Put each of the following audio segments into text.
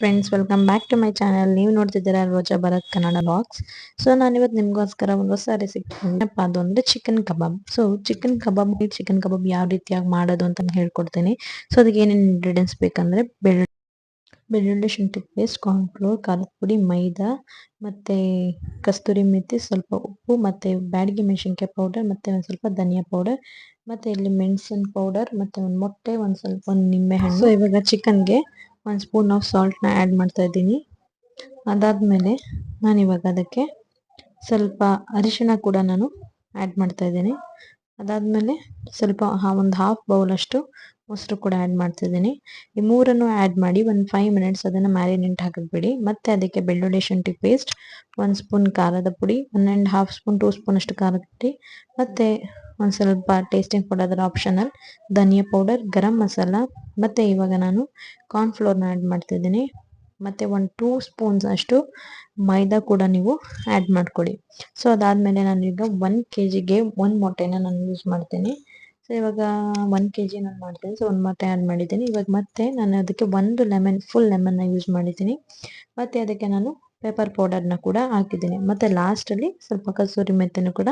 Friends, welcome back to my channel. ನೀವು ನೋಡ್ತಿದ್ದೀರಾ Roja Bharath Kannada box. So ನಾನಿವತ್ತು ನಿಮಗೋಸ್ಕರ ಒಂದು ಹೊಸ ರೆಸಿಪಿ ಏನಪ್ಪ ಅದು ಅಂದರೆ chicken kebab. So chicken kebab ಯಾವ ರೀತಿಯಾಗಿ ಮಾಡೋದು ಅಂತ ಹೇಳ್ಕೊಡ್ತೀನಿ. ಸೊ ಅದಕ್ಕೆ ಏನೇನು ಇಂಗ್ರೀಡಿಯೆಂಟ್ಸ್ ಬೇಕಂದರೆ ಬೆಳ್ಳುಳ್ಳಿ, ಶುಂಠಿ ಪೇಸ್ಟ್, ಕಾರ್ನ್ಫ್ಲೋರ್, ಖಾರದ ಪುಡಿ, ಮೈದಾ, ಮತ್ತು ಕಸ್ತೂರಿ ಮೆಥಿ, ಸ್ವಲ್ಪ ಉಪ್ಪು, ಮತ್ತು ಬ್ಯಾಡಗಿ ಮೆಣಸಿನ್ಕಾಯಿ ಪೌಡರ್, ಮತ್ತು ಒಂದು ಸ್ವಲ್ಪ ಧನಿಯಾ ಪೌಡರ್, ಮತ್ತು ಇಲ್ಲಿ ಮೆಣಸಿನ ಪೌಡರ್, ಮತ್ತು ಒಂದು ಮೊಟ್ಟೆ, ಒಂದು ನಿಂಬೆಹಣ್ಣು. ಸೊ ಇವಾಗ ಚಿಕನ್ಗೆ 1 ಸ್ಪೂನ್ ಆಫ್ ಸಾಲ್ಟ್ನ ಆ್ಯಡ್ ಮಾಡ್ತಾ ಇದ್ದೀನಿ. ಅದಾದಮೇಲೆ ನಾನಿವಾಗ ಅದಕ್ಕೆ ಸ್ವಲ್ಪ ಅರಿಶಿಣ ಕೂಡ ನಾನು ಆ್ಯಡ್ ಮಾಡ್ತಾ ಇದ್ದೀನಿ. ಅದಾದಮೇಲೆ ಸ್ವಲ್ಪ ಒಂದು ಹಾಫ್ ಬೌಲಷ್ಟು ಮೊಸರು ಕೂಡ ಆ್ಯಡ್ ಮಾಡ್ತಿದ್ದೀನಿ. ಈ ಮೂರನ್ನು ಆ್ಯಡ್ ಮಾಡಿ ಒಂದು 5 ಮಿನಿಟ್ಸ್ ಅದನ್ನು ಮ್ಯಾರಿನೇಟ್ ಹಾಕಿಬಿಡಿ. ಮತ್ತು ಅದಕ್ಕೆ ಬೆಳ್ಳುಳ್ಳಿ ಶುಂಠಿ ಪೇಸ್ಟ್, 1 ಸ್ಪೂನ್ ಖಾರದ ಪುಡಿ, 1.5 ಸ್ಪೂನ್ 2 ಸ್ಪೂನ್ ಅಷ್ಟು ಖಾರದ ಪುಡಿ, ಮತ್ತು ಒಂದು ಸ್ವಲ್ಪ ಟೇಸ್ಟಿಂಗ್ ಪೌಡರ್, ಅದರ ಆಪ್ಷನಲ್, ಧನಿಯಾ ಪೌಡರ್, ಗರಂ ಮಸಾಲ, ಮತ್ತು ಇವಾಗ ನಾನು ಕಾರ್ನ್ಫ್ಲೋರ್ನ ಆ್ಯಡ್ ಮಾಡ್ತಿದ್ದೀನಿ. ಮತ್ತು 2 ಸ್ಪೂನ್ಸ್ ಅಷ್ಟು ಮೈದಾ ಕೂಡ ನೀವು ಆ್ಯಡ್ ಮಾಡ್ಕೊಳ್ಳಿ. ಸೊ ಅದಾದಮೇಲೆ ನಾನೀಗ 1 kgಗೆ 1 ಮೊಟ್ಟೆನ ನಾನು ಯೂಸ್ ಮಾಡ್ತೀನಿ. ಸೊ ಇವಾಗ 1 kg ನಾನು ಮಾಡ್ತೀನಿ. ಸೊ 1 ಮೊಟ್ಟೆ ಆ್ಯಡ್ ಮಾಡಿದ್ದೀನಿ. ಇವಾಗ ಮತ್ತೆ ನಾನು ಅದಕ್ಕೆ 1 ಫುಲ್ ಲೆಮನ್ನ ಯೂಸ್ ಮಾಡಿದ್ದೀನಿ. ಮತ್ತು ಅದಕ್ಕೆ ನಾನು ಪೆಪ್ಪರ್ ಪೌಡರ್ನ ಕೂಡ ಹಾಕಿದ್ದೀನಿ. ಮತ್ತು ಲಾಸ್ಟಲ್ಲಿ ಸ್ವಲ್ಪ ಕಸೂರಿ ಮೆಥಿನೂ ಕೂಡ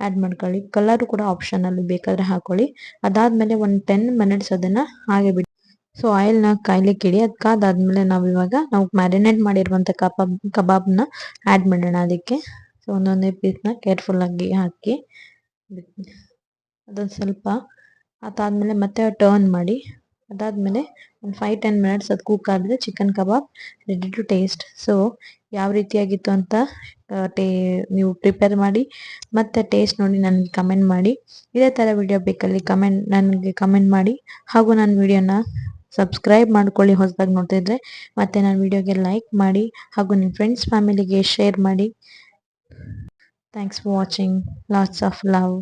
ಆ್ಯಡ್ ಮಾಡ್ಕೊಳ್ಳಿ. ಕಲರು ಕೂಡ ಆಪ್ಷನಲ್ಲಿ, ಬೇಕಾದರೆ ಹಾಕ್ಕೊಳ್ಳಿ. ಅದಾದಮೇಲೆ ಒಂದು 10 ಮಿನಿಟ್ಸ್ ಅದನ್ನು ಹಾಗೆ ಬಿಡಿ. ಸೊ ಆಯಿಲ್ನ ಕಾಯ್ಲಿಕ್ಕೆ ಇಡಿ. ಅದು ಕಾದಾದ್ಮೇಲೆ ನಾವು ಮ್ಯಾರಿನೇಟ್ ಮಾಡಿರುವಂಥ ಕಬಾಬ್ನ ಆ್ಯಡ್ ಮಾಡೋಣ ಅದಕ್ಕೆ. ಸೊ ಒಂದೊಂದೇ ಪೀಸ್ನ ಕೇರ್ಫುಲ್ಲಾಗಿ ಹಾಕಿ ಅದೊಂದು ಸ್ವಲ್ಪ ಅದಾದಮೇಲೆ ಮತ್ತೆ ಟರ್ನ್ ಮಾಡಿ. ಅದಾದಮೇಲೆ ಒಂದು 5-10 ಮಿನಿಟ್ಸ್ ಅದು ಕುಕ್ ಆದರೆ chicken kebab ready to taste. So ಯಾವ ರೀತಿಯಾಗಿತ್ತು ಅಂತ ನೀವು ಪ್ರಿಪೇರ್ ಮಾಡಿ ಮತ್ತು ಟೇಸ್ಟ್ ನೋಡಿ ನನಗೆ ಕಮೆಂಟ್ ಮಾಡಿ. ಇದೇ ಥರ ವಿಡಿಯೋ ಬೇಕಲ್ಲಿ ನನಗೆ ಕಮೆಂಟ್ ಮಾಡಿ. ಹಾಗೂ ನನ್ನ ವಿಡಿಯೋನ ಸಬ್ಸ್ಕ್ರೈಬ್ ಮಾಡ್ಕೊಳ್ಳಿ ಹೊಸದಾಗಿ ನೋಡ್ತಿದ್ರೆ. ಮತ್ತು ನನ್ನ ವಿಡಿಯೋಗೆ ಲೈಕ್ ಮಾಡಿ ಹಾಗೂ ನಿಮ್ಮ ಫ್ರೆಂಡ್ಸ್ ಫ್ಯಾಮಿಲಿಗೆ ಶೇರ್ ಮಾಡಿ. Thanks for watching. Lots of love.